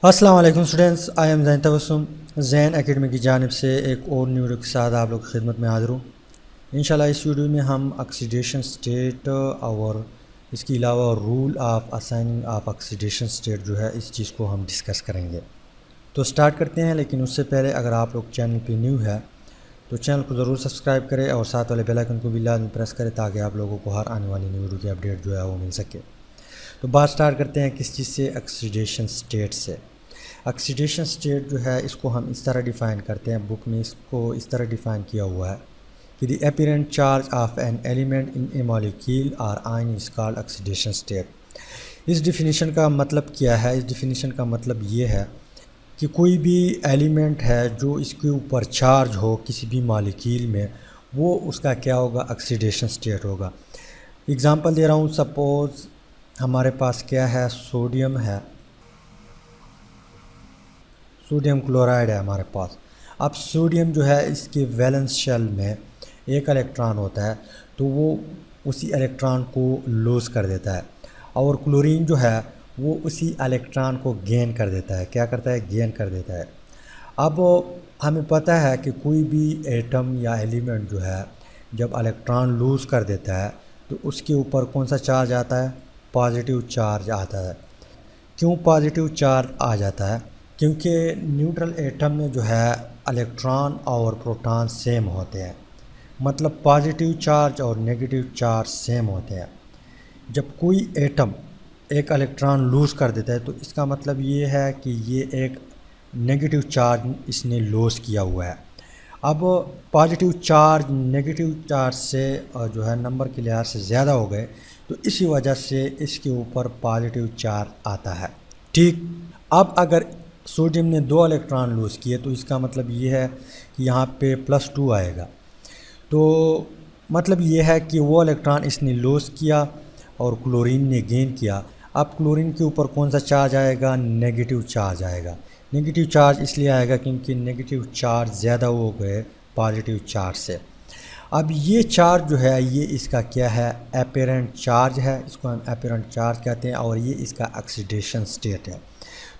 अस्सलाम वालेकुम students, I am Jain Tabassum Jain academy की जानिब से एक और न्यू वीडियो के साथ आप लोग की खिदमत में हाज़िर हूँ। इंशाल्लाह इस वीडियो में हम ऑक्सीडेशन स्टेट और इसके अलावा rule of assigning of oxidation state जो है इस चीज़ को हम डिस्कस करेंगे। तो स्टार्ट करते हैं, लेकिन उससे पहले अगर आप लोग चैनल पे न्यू है तो चैनल को ज़रूर सब्सक्राइब करें और साथ वाले बेल आइकन को भी लाजमी प्रेस करें ताकि आप लोगों को हर आने वाली न्यू वीडियो की अपडेट जो है वो मिल सके। तो बात स्टार्ट करते हैं किस चीज़ से, ऑक्सीडेशन स्टेट से। ऑक्सीडेशन स्टेट जो है इसको हम इस तरह डिफ़ाइन करते हैं, बुक में इसको इस तरह डिफ़ाइन किया हुआ है कि the apparent charge of an element in a molecule और ion is called oxidation state. इस डिफिनीशन का मतलब क्या है? इस डिफिनीशन का मतलब ये है कि कोई भी एलिमेंट है जो इसके ऊपर चार्ज हो किसी भी मॉलिक्यूल में, वो उसका क्या होगा? ऑक्सीडेशन स्टेट होगा। एग्ज़ाम्पल दे रहा हूँ, सपोज़ हमारे पास क्या है, सोडियम है, सोडियम क्लोराइड है हमारे पास। अब सोडियम जो है इसके वैलेंस शेल में एक इलेक्ट्रॉन होता है, तो वो उसी इलेक्ट्रॉन को लूज़ कर देता है, और क्लोरीन जो है वो उसी इलेक्ट्रॉन को गेन कर देता है। क्या करता है? गेन कर देता है। अब हमें पता है कि कोई भी एटम या एलिमेंट जो है जब इलेक्ट्रॉन लूज़ कर देता है तो उसके ऊपर कौन सा चार्ज आता है? पॉजिटिव चार्ज आता है। क्यों पॉजिटिव चार्ज आ जाता है? क्योंकि न्यूट्रल एटम में जो है इलेक्ट्रॉन और प्रोटॉन सेम होते हैं, मतलब पॉजिटिव चार्ज और नेगेटिव चार्ज सेम होते हैं। जब कोई एटम एक इलेक्ट्रॉन लूज़ कर देता है तो इसका मतलब ये है कि ये एक नेगेटिव चार्ज इसने लूज़ किया हुआ है। अब पॉजिटिव चार्ज नेगेटिव चार्ज से जो है नंबर के लिहाज से ज़्यादा हो गए, तो इसी वजह से इसके ऊपर पॉजिटिव चार्ज आता है। ठीक, अब अगर सोडियम ने 2 इलेक्ट्रॉन लूज़ किए तो इसका मतलब ये है कि यहाँ पे +2 आएगा। तो मतलब ये है कि वो इलेक्ट्रॉन इसने लूज़ किया और क्लोरीन ने गेन किया। अब क्लोरीन के ऊपर कौन सा चार्ज आएगा? नेगेटिव चार्ज आएगा। नेगेटिव चार्ज इसलिए आएगा क्योंकि नेगेटिव चार्ज ज़्यादा हो गए पॉजिटिव चार्ज से। अब ये चार्ज जो है ये इसका क्या है? अपीरेंट चार्ज है, इसको हम अपीरेंट चार्ज कहते हैं, और ये इसका ऑक्सीडेशन स्टेट है।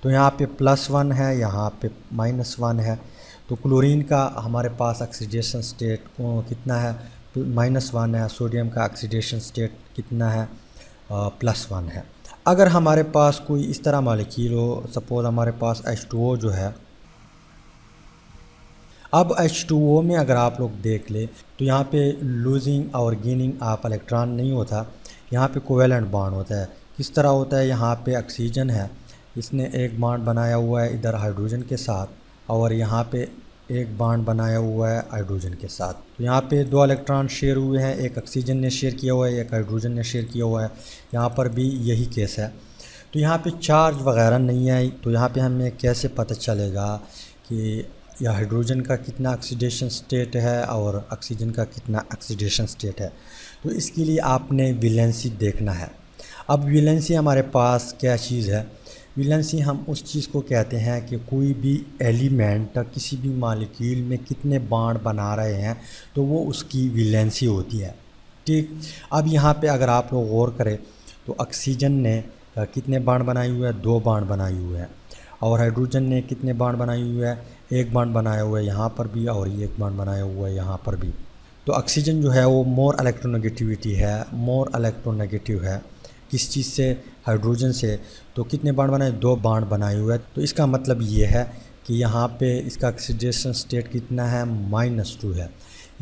तो यहाँ पे +1 है, यहाँ पे -1 है। तो क्लोरीन का हमारे पास ऑक्सीडेशन स्टेट कितना है? -1 है। सोडियम का ऑक्सीडेशन स्टेट कितना है? +1 है। अगर हमारे पास कोई इस तरह मॉलिक्यूल हो, सपोज़ हमारे पास H2O जो है, अब H2O में अगर आप लोग देख ले तो यहाँ पे लूजिंग और गेनिंग ऑफ इलेक्ट्रॉन नहीं होता, यहाँ पे कोवेलेंट बॉन्ड होता है। किस तरह होता है? यहाँ पे ऑक्सीजन है, इसने एक बॉन्ड बनाया हुआ है इधर हाइड्रोजन के साथ, और यहाँ पे एक बॉन्ड बनाया हुआ है हाइड्रोजन के साथ। तो यहाँ पे 2 इलेक्ट्रॉन शेयर हुए हैं, एक ऑक्सीजन ने शेयर किया हुआ है, एक हाइड्रोजन ने शेयर किया हुआ है। यहाँ पर भी यही केस है। तो यहाँ पे चार्ज वगैरह नहीं है, तो यहाँ पे हमें कैसे पता चलेगा कि या हाइड्रोजन का कितना ऑक्सीडेशन स्टेट है और ऑक्सीजन का कितना ऑक्सीडेशन स्टेट है? तो इसके लिए आपने वैलेंसी देखना है। अब वैलेंसी हमारे पास क्या चीज़ है? वैलेंसी हम उस चीज़ को कहते हैं कि कोई भी एलिमेंट किसी भी मॉलिक्यूल में कितने बॉन्ड बना रहे हैं, तो वो उसकी वैलेंसी होती है। ठीक, अब यहाँ पे अगर आप लोग गौर करें तो ऑक्सीजन ने कितने बॉन्ड बनाए हुए हैं? 2 बॉन्ड बनाए हुए हैं। और हाइड्रोजन ने कितने बॉन्ड बनाए हुए हैं? 1 बॉन्ड बनाया हुआ है यहाँ पर भी, और 1 बॉन्ड बनाया हुआ है यहाँ पर भी। तो ऑक्सीजन जो है वो मोर इलेक्ट्रोनेगेटिविटी है, मोर इलेक्ट्रोनेगेटिव है। किस चीज़ से? हाइड्रोजन से। तो कितने बॉन्ड बनाए? 2 बॉन्ड बनाए हुए हैं। तो इसका मतलब ये है कि यहाँ पे इसका ऑक्सीडेशन स्टेट कितना है? -2 है।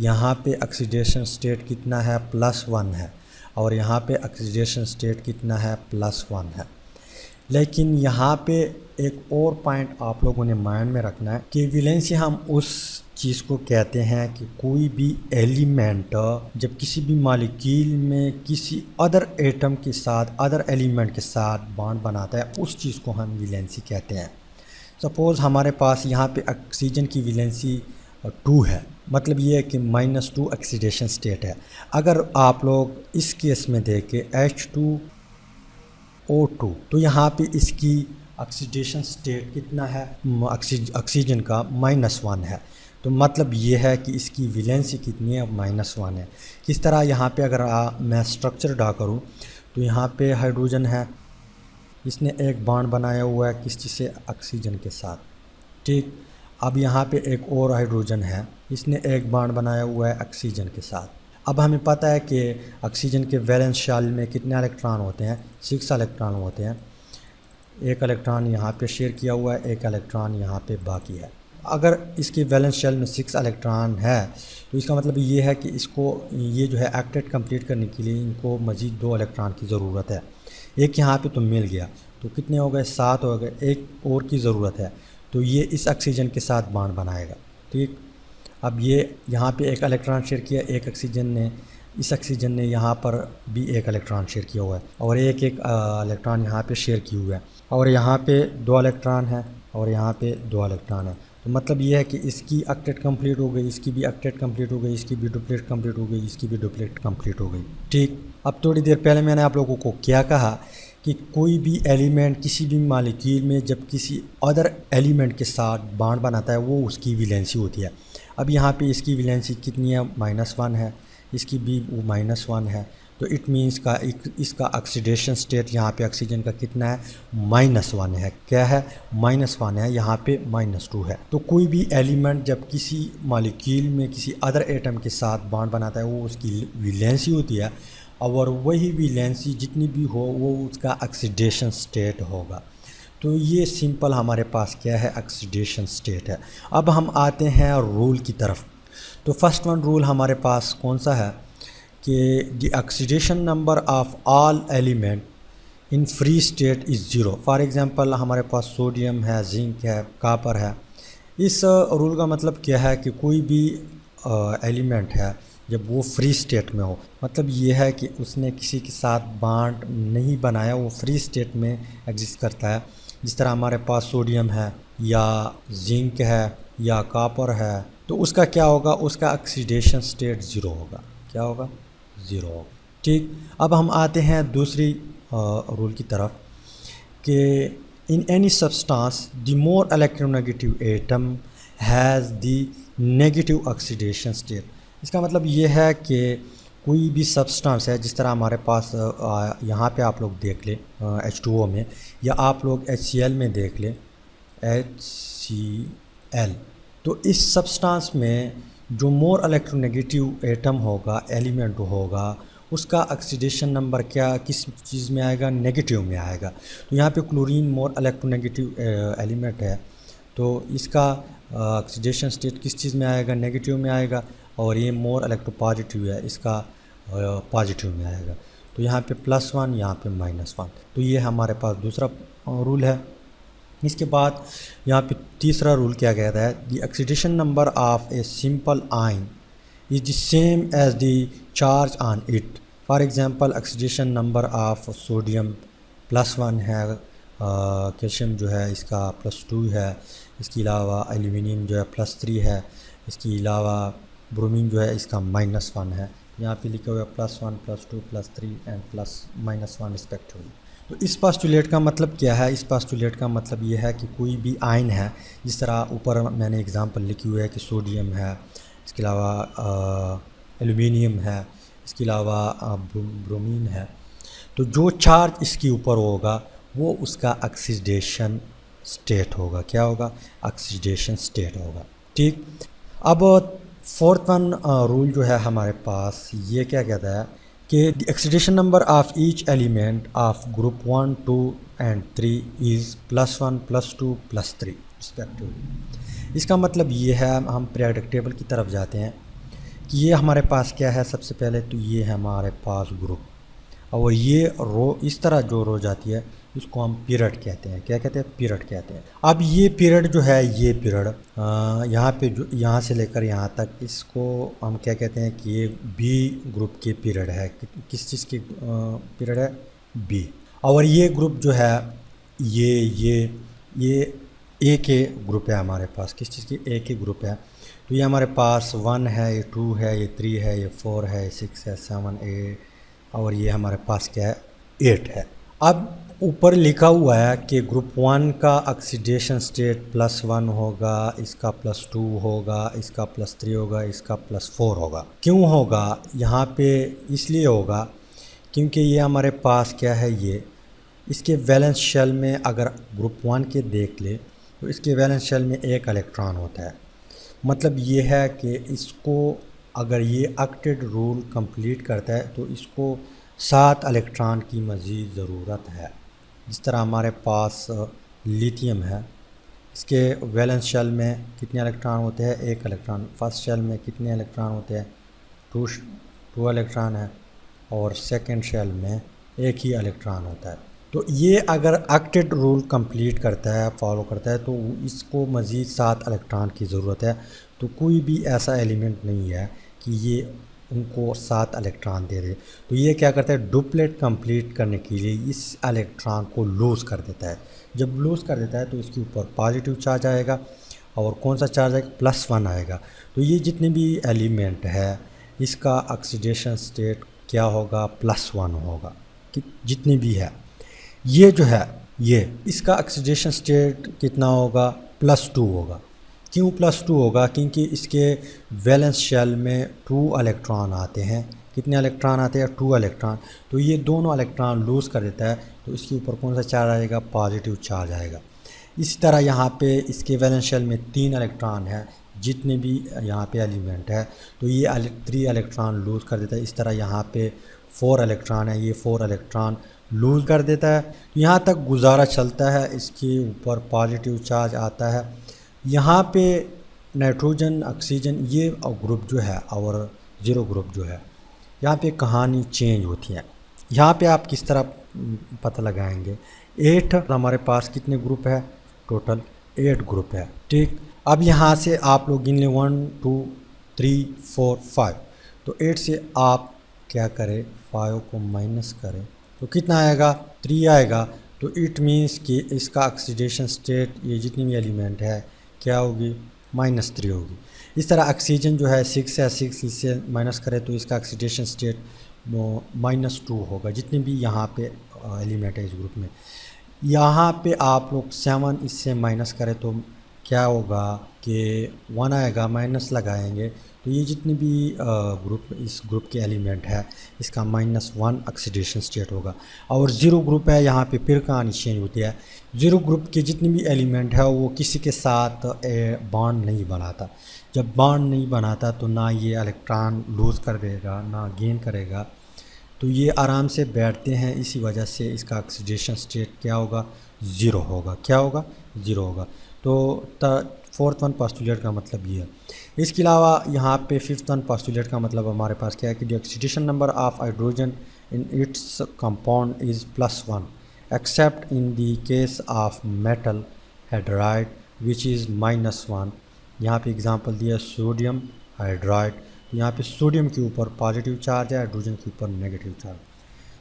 यहाँ पे ऑक्सीडेशन स्टेट कितना है? +1 है। और यहाँ पे ऑक्सीडेशन स्टेट कितना है? +1 है। लेकिन यहाँ पे एक और पॉइंट आप लोगों ने माइंड में रखना है कि वैलेंसी हम उस चीज़ को कहते हैं कि कोई भी एलिमेंट जब किसी भी मॉलिक्यूल में किसी अदर एटम के साथ, अदर एलिमेंट के साथ बॉन्ड बनाता है, उस चीज़ को हम वैलेंसी कहते हैं। सपोज़ हमारे पास यहाँ पे ऑक्सीजन की वैलेंसी 2 है, मतलब ये है कि -2 ऑक्सीडेशन स्टेट है। अगर आप लोग इस केस में देखें H2O2, तो यहाँ पे इसकी ऑक्सीडेशन स्टेट कितना है? ऑक्सीजन का -1 है। तो मतलब ये है कि इसकी वैलेंसी कितनी है? -1 है। किस तरह? यहाँ पे अगर मैं स्ट्रक्चर ड्रा करूँ तो यहाँ पे हाइड्रोजन है, इसने एक बॉन्ड बनाया हुआ है किस चीज़ से, ऑक्सीजन के साथ। ठीक, अब यहाँ पे एक और हाइड्रोजन है, इसने एक बॉन्ड बनाया हुआ है ऑक्सीजन के साथ। अब हमें पता है कि ऑक्सीजन के वैलेंस शेल में कितने इलेक्ट्रॉन होते हैं, 6 इलेक्ट्रॉन होते हैं। एक इलेक्ट्रॉन यहाँ पे शेयर किया हुआ है, एक इलेक्ट्रॉन यहाँ पे बाकी है। अगर इसकी वैलेंस शेल में 6 इलेक्ट्रॉन है तो इसका मतलब ये है कि इसको ये जो है ऑक्टेट कंप्लीट करने के लिए इनको मज़ीद 2 इलेक्ट्रॉन की ज़रूरत है। एक यहाँ पे तो मिल गया, तो कितने हो गए, 7 हो गए। एक और की ज़रूरत है, तो ये इस ऑक्सीजन के साथ बॉन्ड बनाएगा। ठीक, अब ये यहाँ पे एक इलेक्ट्रॉन शेयर किया, एक ऑक्सीजन ने, इस ऑक्सीजन ने यहाँ पर भी एक इलेक्ट्रॉन शेयर किया हुआ है, और एक इलेक्ट्रॉन यहाँ पे शेयर किया हुआ है, और यहाँ पे 2 इलेक्ट्रॉन है, और यहाँ पे 2 इलेक्ट्रॉन है। तो मतलब ये है कि इसकी ऑक्टेट कंप्लीट हो गई, इसकी भी ऑक्टेट कंप्लीट हो गई, इसकी भी डुप्लेट कंप्लीट हो गई, इसकी भी डुप्लेट कंप्लीट हो गई। ठीक, अब थोड़ी देर पहले मैंने आप लोगों को क्या कहा कि कोई भी एलिमेंट किसी भी मॉलिक्यूल में जब किसी अदर एलिमेंट के साथ बॉन्ड बनाता है वो उसकी वैलेंसी होती है। अब यहाँ पे इसकी वैलेंसी कितनी है, -1 है, इसकी भी वो -1 है, तो इट मीन्स का इसका ऑक्सीडेशन स्टेट यहाँ पे ऑक्सीजन का कितना है, -1 है। क्या है, -1 है, यहाँ पे -2 है। तो कोई भी एलिमेंट जब किसी मॉलिक्यूल में किसी अदर एटम के साथ बॉन्ड बनाता है वो उसकी वैलेंसी होती है, और वही वैलेंसी जितनी भी हो वो उसका ऑक्सीडेशन स्टेट होगा। तो ये सिंपल हमारे पास क्या है, ऑक्सीडेशन स्टेट है। अब हम आते हैं रूल की तरफ। तो फर्स्ट वन रूल हमारे पास कौन सा है कि the oxidation number of all element in free state is 0। For example हमारे पास सोडियम है, जिंक है, कॉपर है। इस रूल का मतलब क्या है कि कोई भी एलिमेंट है जब वो फ्री स्टेट में हो, मतलब ये है कि उसने किसी के साथ बॉन्ड नहीं बनाया, वो फ्री स्टेट में एग्जिस्ट करता है। जिस तरह हमारे पास सोडियम है या जिंक है या कॉपर है, तो उसका क्या होगा, उसका ऑक्सीडेशन स्टेट 0 होगा। क्या होगा, 0 होगा। ठीक, अब हम आते हैं दूसरी रूल की तरफ कि in any substance the more electronegative atom has the negative oxidation state. इसका मतलब ये है कि कोई भी सब्सटेंस है, जिस तरह हमारे पास यहाँ पे आप लोग देख ले H2O में, या आप लोग HCl में देख ले HCl, तो इस सब्सटेंस में जो मोर इलेक्ट्रोनेगेटिव एटम होगा, एलिमेंट होगा, उसका ऑक्सीडेशन नंबर क्या किस चीज़ में आएगा, नेगेटिव में आएगा। तो यहाँ पे क्लोरीन मोर इलेक्ट्रोनेगेटिव एलिमेंट है, तो इसका ऑक्सीडेशन स्टेट किस चीज़ में आएगा, नेगेटिव में आएगा, और ये मोर इलेक्ट्रोपॉजिटिव है, इसका पॉजिटिव में आएगा। तो यहाँ पे +1, यहाँ पे -1। तो ये हमारे पास दूसरा रूल है। इसके बाद यहाँ पे तीसरा रूल क्या कहता है, the oxidation number of a simple ion is the same as the charge on it. For example oxidation number of sodium +1 है, कैल्शियम जो है इसका +2 है, इसके अलावा एल्यूमिनियम जो है +3 है, इसके अलावा ब्रोमीन जो है इसका -1 है। यहाँ पे लिखा हुआ है +1, +2, +3 एंड +-1 रिस्पेक्टिवली। तो इस पास्टुलेट का मतलब क्या है, इस पास्टुलेट का मतलब ये है कि कोई भी आयन है, जिस तरह ऊपर मैंने एग्जांपल लिखी हुई है कि सोडियम है, इसके अलावा एल्यूमिनियम है, इसके अलावा ब्रोमीन है, तो जो चार्ज इसके ऊपर होगा वो उसका ऑक्सीडेशन स्टेट होगा। क्या होगा, ऑक्सीडेशन स्टेट होगा। ठीक, अब फोर्थ वन रूल जो है हमारे पास ये क्या कहता है कि the oxidation number of each element of group 1, 2 and 3 is +1, +2, +3 respectively. इसका मतलब ये है, हम पीरियोडिक टेबल की तरफ जाते हैं कि ये हमारे पास क्या है, सबसे पहले तो ये है हमारे पास ग्रुप, और ये रो इस तरह जो रो जाती है इसको हम पीरियड कहते हैं। क्या कहते हैं, पीरियड कहते हैं। अब ये पीरियड जो है, ये पीरियड यहाँ पे जो यहाँ से लेकर यहाँ तक, इसको हम क्या कहते हैं कि ये बी ग्रुप के पीरियड है। किस चीज़ की पीरियड है, बी। और ये ग्रुप जो है ये ए के ग्रुप है हमारे पास। किस चीज़ की, ए के ग्रुप है। तो ये हमारे पास 1 है, ये 2 है, ये 3 है, ये 4 है, ये 6 है, 7, 8, और ये हमारे पास क्या है, 8 है। अब ऊपर लिखा हुआ है कि ग्रुप 1 का ऑक्सीडेशन स्टेट +1 होगा, इसका +2 होगा, इसका +3 होगा, इसका +4 होगा। क्यों होगा यहाँ पे, इसलिए होगा क्योंकि ये हमारे पास क्या है, ये इसके वैलेंस शेल में अगर ग्रुप 1 के देख ले तो इसके वैलेंस शेल में एक इलेक्ट्रॉन होता है। मतलब ये है कि इसको अगर ये ऑक्टेट रूल कंप्लीट करता है तो इसको 7 इलेक्ट्रॉन की मज़ीद ज़रूरत है। जिस तरह हमारे पास लिथियम है, इसके वैलेंस शेल में कितने इलेक्ट्रॉन होते हैं? एक इलेक्ट्रॉन। फर्स्ट शेल में कितने इलेक्ट्रॉन होते हैं? टू इलेक्ट्रॉन है। और सेकंड शेल में एक ही इलेक्ट्रॉन होता है। तो ये अगर ऑक्टेट रूल कंप्लीट करता है, फॉलो करता है, तो इसको मज़ीद 7 इलेक्ट्रॉन की ज़रूरत है। तो कोई भी ऐसा एलिमेंट नहीं है कि ये उनको 7 इलेक्ट्रॉन दे दे। तो ये क्या करता है? डुप्लेट कंप्लीट करने के लिए इस इलेक्ट्रॉन को लूज़ कर देता है। जब लूज़ कर देता है तो इसके ऊपर पॉजिटिव चार्ज आएगा। और कौन सा चार्ज आएगा? +1 आएगा। तो ये जितने भी एलिमेंट है इसका ऑक्सीडेशन स्टेट क्या होगा? +1 होगा। कि जितनी भी है ये जो है ये इसका ऑक्सीडेशन स्टेट कितना होगा? +2 होगा। क्यों +2 होगा? क्योंकि इसके वैलेंस शेल में 2 इलेक्ट्रॉन आते हैं। कितने इलेक्ट्रॉन आते हैं? 2 इलेक्ट्रॉन। तो ये दोनों इलेक्ट्रॉन लूज़ कर देता है तो इसके ऊपर कौन सा चार्ज आएगा? पॉजिटिव चार्ज आएगा। इसी तरह यहाँ पे इसके वैलेंस शेल में 3 इलेक्ट्रॉन है। जितने भी यहाँ पे एलिमेंट है तो ये 3 इलेक्ट्रॉन लूज़ कर देता है। इस तरह यहाँ पे 4 इलेक्ट्रॉन है, ये 4 इलेक्ट्रॉन लूज़ कर देता है। तो यहाँ तक गुजारा चलता है, इसके ऊपर पॉजिटिव चार्ज आता है। यहाँ पे नाइट्रोजन, ऑक्सीजन ये ग्रुप जो है और ज़ीरो ग्रुप जो है, यहाँ पे कहानी चेंज होती है। यहाँ पे आप किस तरह पता लगाएंगे? 8 हमारे पास कितने ग्रुप है? टोटल 8 ग्रुप है। ठीक, अब यहाँ से आप लोग गिन लें 1 2 3 4 5। तो 8 से आप क्या करें? 5 को माइनस करें तो कितना आएगा? 3 आएगा। तो इट मीन्स कि इसका ऑक्सीडेशन स्टेट ये जितनी भी एलिमेंट है क्या होगी? -3 होगी। इस तरह ऑक्सीजन जो है 6 है, 6 इससे माइनस करें तो इसका ऑक्सीडेशन स्टेट -2 होगा। जितने भी यहाँ पे एलिमेंट है इस ग्रुप में, यहाँ पे आप लोग 7 इससे माइनस करें तो क्या होगा कि 1 आएगा, माइनस लगाएंगे तो ये जितने भी ग्रुप इस ग्रुप के एलिमेंट है इसका -1 ऑक्सीडेशन स्टेट होगा। और ज़ीरो ग्रुप है, यहाँ पे फिर कहानी चेंज होती है। ज़ीरो ग्रुप के जितने भी एलिमेंट है वो किसी के साथ बॉन्ड नहीं बनाता। जब बॉन्ड नहीं बनाता तो ना ये इलेक्ट्रॉन लूज़ कर देगा ना गेन करेगा। तो ये आराम से बैठते हैं, इसी वजह से इसका ऑक्सीडेशन स्टेट क्या होगा? 0 होगा। क्या होगा? 0 होगा। तो फोर्थ वन पोस्टुलेट का मतलब ये है। इसके अलावा यहाँ पे फिफ्थ वन पोस्टुलेट का मतलब हमारे पास क्या है कि the oxidation number of hydrogen in its compound is +1 accept in the case of metal hydride which is -1। यहाँ पे एग्जांपल दिया सोडियम हाइड्राइड। यहाँ पे सोडियम के ऊपर पॉजिटिव चार्ज है, हाइड्रोजन के ऊपर नेगेटिव चार्ज।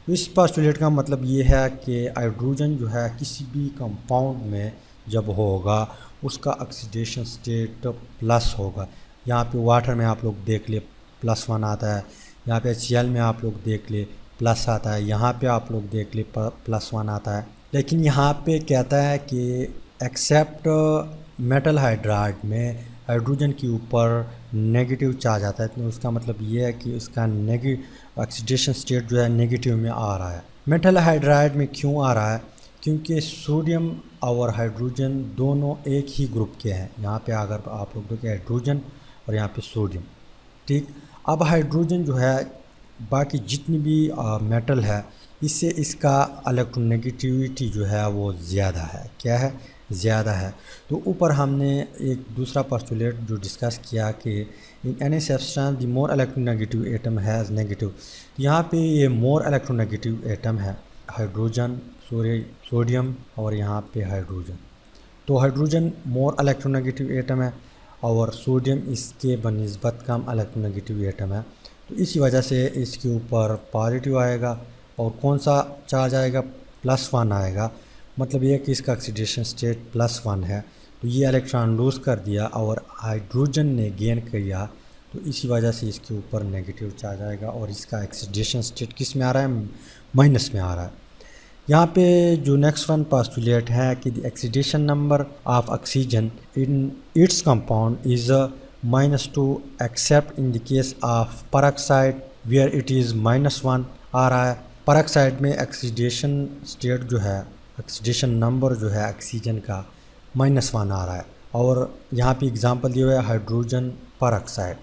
तो इस पोस्टुलेट का मतलब ये है कि हाइड्रोजन जो है किसी भी कंपाउंड में जब होगा उसका ऑक्सीडेशन स्टेट प्लस होगा। यहाँ पे वाटर में आप लोग देख ले +1 आता है, यहाँ पे HCl में आप लोग देख ले प्लस आता है, यहाँ पे आप लोग देख ले +1 आता है। लेकिन यहाँ पे कहता है कि एक्सेप्ट मेटल हाइड्राइड में हाइड्रोजन के ऊपर नेगेटिव चार्ज आता है। तो उसका मतलब ये है कि उसका ऑक्सीडेशन स्टेट जो है नेगेटिव में आ रहा है। मेटल हाइड्राइड में क्यों आ रहा है? क्योंकि सोडियम और हाइड्रोजन दोनों एक ही ग्रुप के हैं। यहाँ पे अगर आप लोग देखें हाइड्रोजन और यहाँ पे सोडियम। ठीक, अब हाइड्रोजन जो है बाकी जितनी भी मेटल है इससे इसका इलेक्ट्रोनेगेटिविटी जो है वो ज़्यादा है। क्या है? ज़्यादा है। तो ऊपर हमने एक दूसरा पोस्टुलेट जो डिस्कस किया कि in any substance the more electronegative atom has negative. यहाँ पे ये मोर इलेक्ट्रोनेगेटिव एटम है हाइड्रोजन, सोडियम और यहाँ पे हाइड्रोजन। तो हाइड्रोजन मोर इलेक्ट्रोनेगेटिव एटम है और सोडियम इसके बनिस्बत कम इलेक्ट्रोनेगेटिव एटम है। तो इसी वजह से इसके ऊपर पॉजिटिव आएगा और कौन सा चार्ज आएगा? +1 आएगा। मतलब ये कि इसका ऑक्सीडेशन स्टेट +1 है। तो ये इलेक्ट्रॉन लूज़ कर दिया और हाइड्रोजन ने गेन किया, तो इसी वजह से इसके ऊपर नेगेटिव चार्ज आएगा और इसका ऑक्सीडेशन स्टेट किस में आ रहा है? माइनस में आ रहा है। यहाँ पे जो नेक्स्ट वन पोस्टुलेट है कि the oxidation number of oxygen in its compound is -2 except in the case of peroxide where it is -1 आ रहा है। परऑक्साइड में ऑक्सीडेशन स्टेट जो है, ऑक्सीडेशन नंबर जो है ऑक्सीजन का -1 आ रहा है, और यहाँ पे एग्जांपल दिया हुआ है hydrogen peroxide.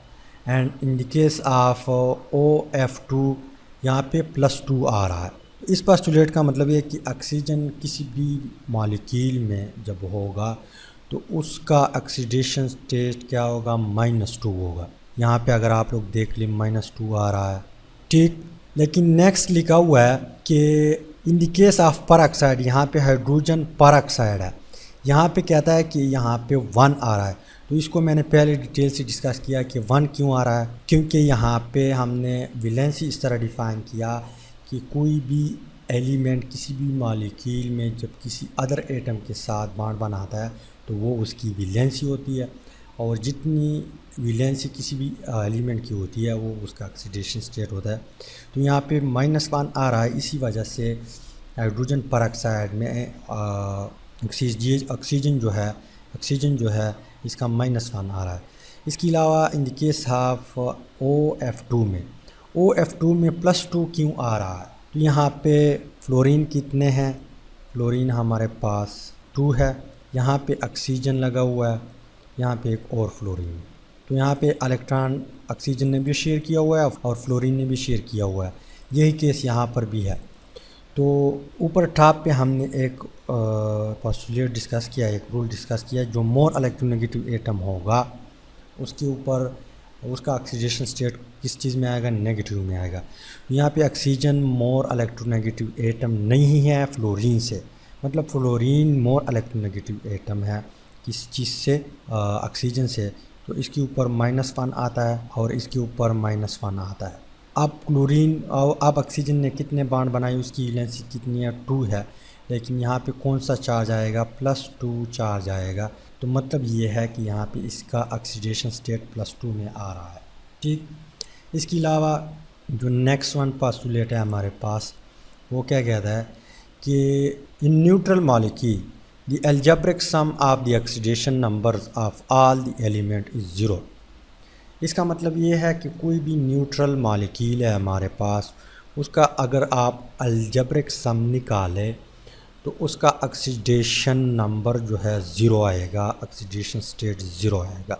And in the case of OF2 यहाँ पे +2 आ रहा है। इस पोस्टुलेट का मतलब ये है कि ऑक्सीजन किसी भी मॉलिक्यूल में जब होगा तो उसका ऑक्सीडेशन स्टेट क्या होगा, -2 होगा। यहाँ पे अगर आप लोग देख लें -2 आ रहा है, ठीक। लेकिन नेक्स्ट लिखा हुआ है कि इन द केस ऑफ परऑक्साइड, यहाँ पे हाइड्रोजन परऑक्साइड है, यहाँ पे कहता है कि यहाँ पे 1 आ रहा है। तो इसको मैंने पहले डिटेल से डिस्कस किया कि 1 क्यों आ रहा है, क्योंकि यहाँ पे हमने वैलेंसी इस तरह डिफ़ाइन किया कि कोई भी एलिमेंट किसी भी मॉलिक्यूल में जब किसी अदर एटम के साथ बॉन्ड बनाता है तो वो उसकी वैलेंसी होती है, और जितनी वैलेंसी किसी भी एलिमेंट की होती है वो उसका ऑक्सीडेशन स्टेट होता है। तो यहाँ पे -1 आ रहा है, इसी वजह से हाइड्रोजन परऑक्साइड में ऑक्सीजन जो है इसका -1 आ रहा है। इसके अलावा इन द केस ऑफ OF2 में +2 क्यों आ रहा है, तो यहाँ पे फ्लोरीन कितने हैं, फ्लोरीन हमारे पास 2 है, यहाँ पे ऑक्सीजन लगा हुआ है, यहाँ पे एक और फ्लोरीन है। तो यहाँ पे इलेक्ट्रॉन ऑक्सीजन ने भी शेयर किया हुआ है और फ्लोरीन ने भी शेयर किया हुआ है, यही केस यहाँ पर भी है। तो ऊपर टॉप पे हमने एक पोस्टुलेट डिस्कस किया, एक रूल डिस्कस किया, जो मोर इलेक्ट्रोनेगेटिव एटम होगा उसके ऊपर उसका ऑक्सीडेशन स्टेट किस चीज़ में आएगा, नेगेटिव में आएगा। तो यहाँ पे ऑक्सीजन मोर इलेक्ट्रोनेगेटिव एटम नहीं है फ्लोरीन से, मतलब फ्लोरीन मोर इलेक्ट्रोनेगेटिव एटम है किस चीज़ से, ऑक्सीजन से। तो इसके ऊपर -1 आता है और इसके ऊपर -1 आता है। अब क्लोरीन और अब ऑक्सीजन ने कितने बॉन्ड बनाए, उसकी वैलेंसी कितनी है, 2 है, लेकिन यहाँ पे कौन सा चार्ज आएगा, +2 चार्ज आएगा। तो मतलब ये है कि यहाँ पे इसका ऑक्सीडेशन स्टेट +2 में आ रहा है, ठीक। इसके अलावा जो नेक्स्ट वन पोस्टुलेट है हमारे पास, वो क्या कहता है कि in neutral molecule the algebraic sum of the oxidation numbers of all the element is 0। इसका मतलब ये है कि कोई भी न्यूट्रल मॉलिक्यूल है हमारे पास, उसका अगर आप अलजेब्रिक सम निकालें तो उसका ऑक्सीडेशन नंबर जो है 0 आएगा, ऑक्सीडेशन स्टेट 0 आएगा।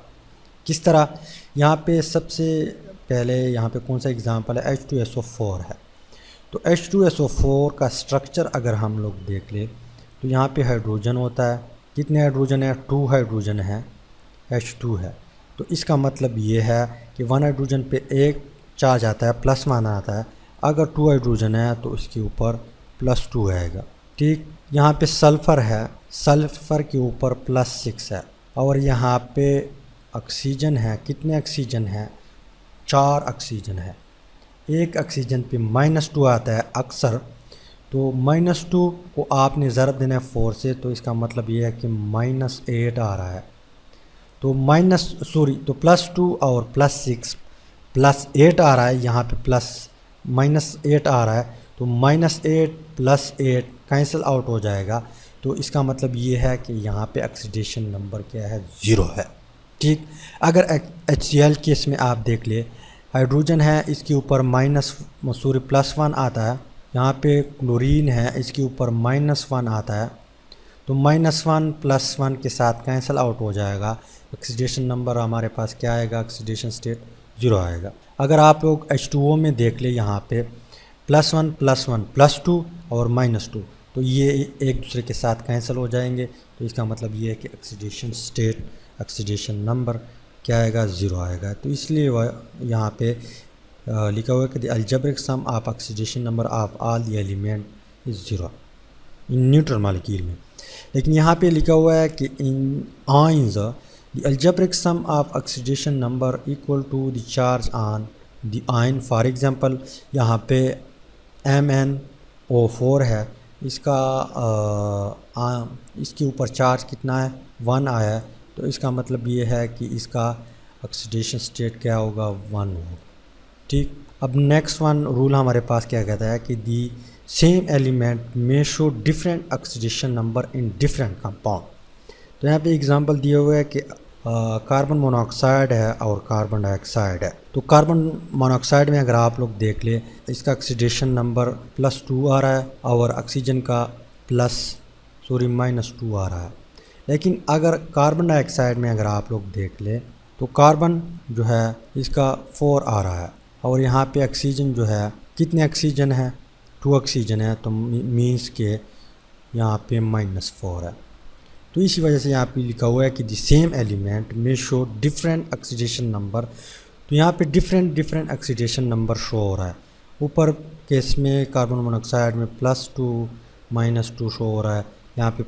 किस तरह, यहाँ पे सबसे पहले यहाँ पे कौन सा एग्जांपल है, H2SO4 है। तो H2SO4 का स्ट्रक्चर अगर हम लोग देख ले तो यहाँ पे हाइड्रोजन होता है, कितने हाइड्रोजन है, 2 हाइड्रोजन है, H2 है। तो इसका मतलब ये है कि 1 हाइड्रोजन पे 1 चार्ज आता है, +1 आता है। अगर 2 हाइड्रोजन है तो इसके ऊपर +2 आएगा, ठीक। यहाँ पे सल्फ़र है, सल्फ़र के ऊपर +6 है, और यहाँ पे ऑक्सीजन है, कितने ऑक्सीजन है, 4 ऑक्सीजन है। एक ऑक्सीजन पे -2 आता है अक्सर, तो -2 को आपने ज़रब देना है 4 से, तो इसका मतलब ये है कि -8 आ रहा है। तो तो +2 और +6 +8 आ रहा है, यहाँ पे -8 आ रहा है, तो -8 +8 कैंसिल आउट हो जाएगा। तो इसका मतलब ये है कि यहाँ पे ऑक्सीडेशन नंबर क्या है, 0 है, ठीक। अगर HCl केस में आप देख ले, हाइड्रोजन है, इसके ऊपर +1 आता है, यहाँ पे क्लोरीन है, इसके ऊपर -1 आता है, तो -1 +1 के साथ कैंसिल आउट हो जाएगा। ऑक्सीडेशन नंबर हमारे पास क्या आएगा, ऑक्सीडेशन स्टेट 0 आएगा। अगर आप लोग H2O में देख ले, यहाँ पे +1 +1 +2 और -2, तो ये एक दूसरे के साथ कैंसिल हो जाएंगे। तो इसका मतलब ये है कि ऑक्सीडेशन स्टेट, ऑक्सीडेशन नंबर क्या आएगा, 0 आएगा। तो इसलिए वह यहाँ पे लिखा हुआ है कि the algebraic sum of oxidation number of all the element is 0 in neutral molecule में। लेकिन यहाँ पे लिखा हुआ है कि in ions the algebraic sum of oxidation number equal to the charge on the ion. For example यहाँ पे MnO4 है, इसके ऊपर चार्ज कितना है, 1 आया है, तो इसका मतलब ये है कि इसका ऑक्सीडेशन स्टेट क्या होगा, 1 होगा, ठीक। अब नेक्स्ट वन रूल हमारे पास क्या कहता है कि दी सेम एलिमेंट में show different oxidation number in different compound. तो यहाँ पे एग्जांपल दिए हुए है कि कार्बन मोनोऑक्साइड है और कार्बन डाइऑक्साइड है। तो कार्बन मोनोऑक्साइड में अगर आप लोग देख ले, इसका ऑक्सीडेशन नंबर +2 आ रहा है और ऑक्सीजन का -2 आ रहा है। लेकिन अगर कार्बन डाइऑक्साइड में अगर आप लोग देख ले तो कार्बन जो है इसका 4 आ रहा है और यहाँ पे ऑक्सीजन जो है, कितने ऑक्सीजन है, 2 ऑक्सीजन है, तो मीन्स के यहाँ पे -4 है। तो इसी वजह से यहाँ पे लिखा हुआ है कि द सेम एलिमेंट में शो डिफरेंट ऑक्सीडेशन नंबर। तो यहाँ पे डिफरेंट ऑक्सीडेशन नंबर शो हो रहा है। ऊपर केस में कार्बन मोनोऑक्साइड में +2 -2 शो हो रहा है, यहाँ पे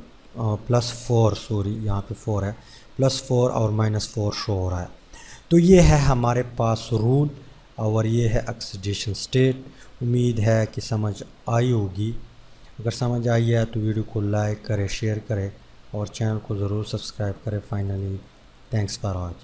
+4 सॉरी यहाँ पे 4 है, +4 और -4 शो हो रहा है। तो ये है हमारे पास रूल और ये है ऑक्सीडेशन स्टेट। उम्मीद है कि समझ आई होगी। अगर समझ आई है तो वीडियो को लाइक करें, शेयर करें और चैनल को ज़रूर सब्सक्राइब करें। Finally thanks for watching.